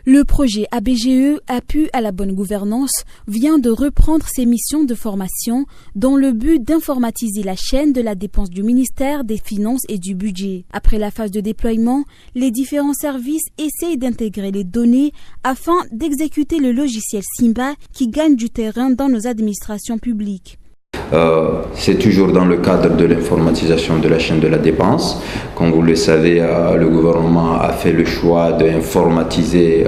Le projet ABGE, Appui à la bonne gouvernance, vient de reprendre ses missions de formation dans le but d'informatiser la chaîne de la dépense du ministère des Finances et du Budget. Après la phase de déploiement, les différents services essayent d'intégrer les données afin d'exécuter le logiciel Simba qui gagne du terrain dans nos administrations publiques. C'est toujours dans le cadre de l'informatisation de la chaîne de la dépense. Comme vous le savez, le gouvernement a fait le choix d'informatiser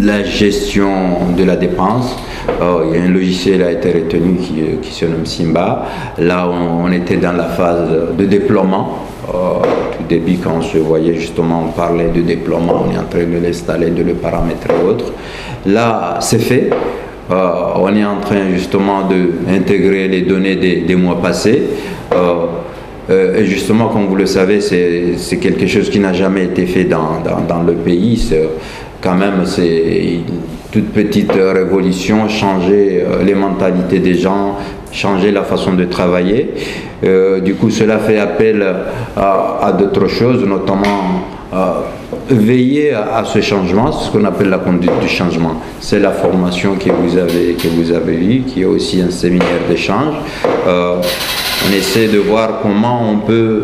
la gestion de la dépense. Il y a un logiciel qui a été retenu qui se nomme Simba. Là, on était dans la phase de déploiement. Tout début, quand on se voyait justement, on parlait de déploiement, on est en train de l'installer, de le paramétrer et autres. Là, c'est fait. On est en train justement d'intégrer les données des mois passés. Et justement, comme vous le savez, c'est quelque chose qui n'a jamais été fait dans le pays. Quand même, c'est une toute petite révolution, changer les mentalités des gens, changer la façon de travailler. Du coup, cela fait appel à d'autres choses, notamment veiller à ce changement, c'est ce qu'on appelle la conduite du changement. C'est la formation que vous avez eue, qui est aussi un séminaire d'échange. On essaie de voir comment on peut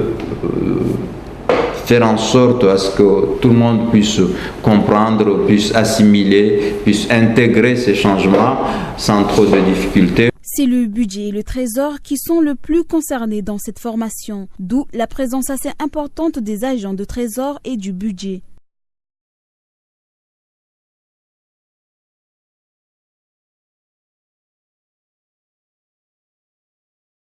faire en sorte à ce que tout le monde puisse comprendre, puisse assimiler, puisse intégrer ces changements sans trop de difficultés. C'est le budget et le trésor qui sont le plus concernés dans cette formation, d'où la présence assez importante des agents de trésor et du budget.